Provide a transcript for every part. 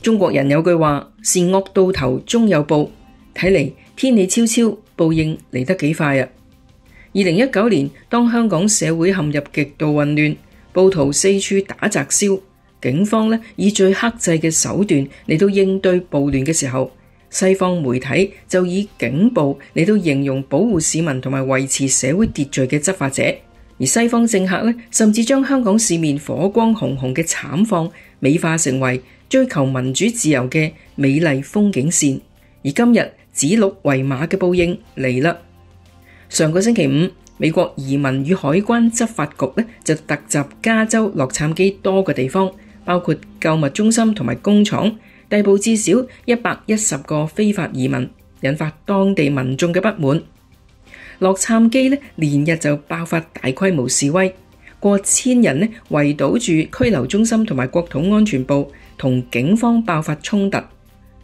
中國人有句話，善惡到頭終有報，睇嚟天理昭昭，報應嚟得幾快啊！2019年，當香港社會陷入極度混亂，暴徒四處打砸燒，警方呢以最克制嘅手段嚟到應對暴亂嘅時候，西方媒體就以警暴嚟到形容保護市民同埋維持社會秩序嘅執法者，而西方政客呢，甚至將香港市面火光紅紅嘅慘況美化成為追求民主自由嘅美麗風景線。而今日指鹿為馬嘅報應嚟啦！上個星期五，美國移民與海關執法局呢就突襲加州洛杉磯多個地方，包括購物中心同埋工廠，逮捕至少110個非法移民，引發當地民眾嘅不滿。洛杉磯呢連日就爆發大規模示威，過千人呢圍堵住拘留中心同埋國土安全部，同警方爆發衝突。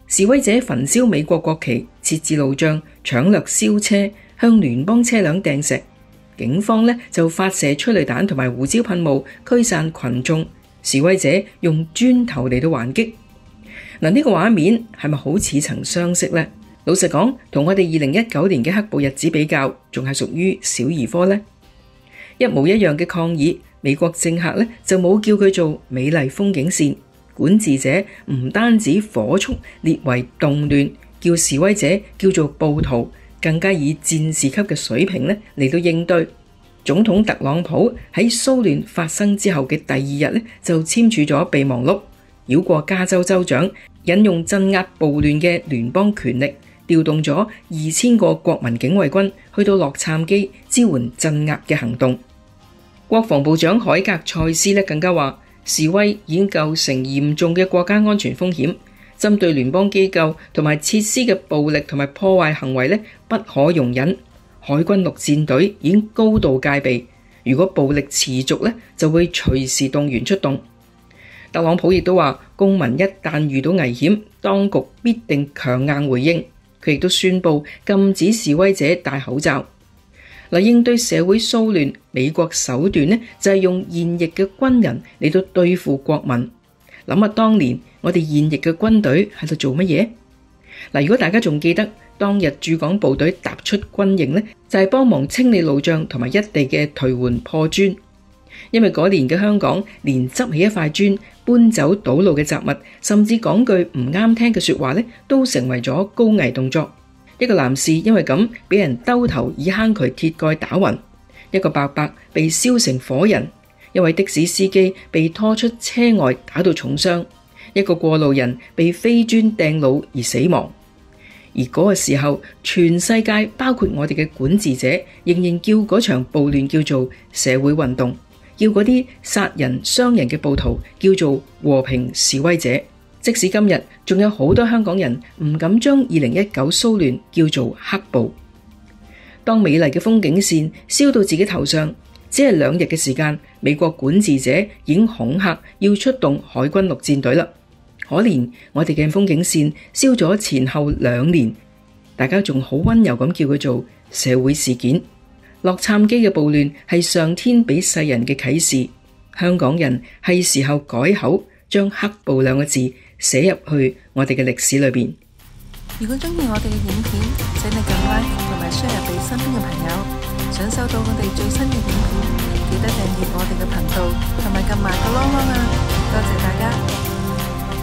示威者焚燒美國國旗，設置路障，搶掠燒車，向聯邦車輛掟石。警方呢就發射催淚彈同埋胡椒噴霧驅散群眾，示威者用磚頭嚟到還擊。呢個畫面係咪好似曾相識呢？老實講，同我哋2019年嘅黑暴日子比較，仲係屬於小兒科呢。一模一樣嘅抗議，美國政客呢就冇叫佢做美麗風景線。管治者唔單止火速列為動亂，叫示威者叫做暴徒，更加以戰士級嘅水平呢嚟到應對。總統特朗普喺騷亂發生之後嘅第二日呢，就簽署咗備忘錄，繞過加州州長，引用鎮壓暴亂嘅聯邦權力，調動咗2000個國民警衛軍去到洛杉磯支援鎮壓嘅行動。國防部長海格塞斯呢更加話，示威已經構成嚴重嘅國家安全風險，針對聯邦機構同埋設施嘅暴力同埋破壞行為呢不可容忍。海軍陸戰隊已經高度戒備，如果暴力持續呢，就會隨時動員出動。特朗普亦都話，公民一旦遇到危險，當局必定強硬回應。佢亦都宣布禁止示威者戴口罩。應對社會騷亂，美國手段呢就係用現役嘅軍人嚟到對付國民。諗下當年我哋現役嘅軍隊喺度做乜嘢？如果大家仲記得當日駐港部隊踏出軍營呢，就係幫忙清理路障同埋一地嘅頹垣破磚。因為嗰年嘅香港，連執起一塊磚、搬走堵路嘅雜物，甚至講句唔啱聽嘅說話呢，都成為咗高危動作。一個男士因為咁俾人兜頭以坑渠鐵蓋打暈，一個伯伯被燒成火人，一位的士司機被拖出車外打到重傷，一個過路人被飛磚掟腦而死亡。而嗰個時候，全世界包括我哋嘅管治者，仍然叫嗰場暴亂叫做社會運動，叫嗰啲殺人傷人嘅暴徒叫做和平示威者。即使今日仲有好多香港人唔敢將2019騷亂叫做黑暴。當美麗嘅風景線燒到自己頭上，只係2日嘅時間，美國管治者已經恐嚇要出動海軍陸戰隊啦。可憐我哋嘅風景線燒咗前後2年，大家仲好溫柔咁叫佢做社會事件。洛杉磯嘅暴亂係上天俾世人嘅啟示，香港人係時候改口，將黑暴2個字寫入去我哋嘅歷史裏邊。如果中意我哋嘅影片，請你撳 like 同埋 share 俾身邊嘅朋友。想收到我哋最新嘅影片，記得訂閱我哋嘅頻道同埋撳埋個鈴鈴啊！多謝。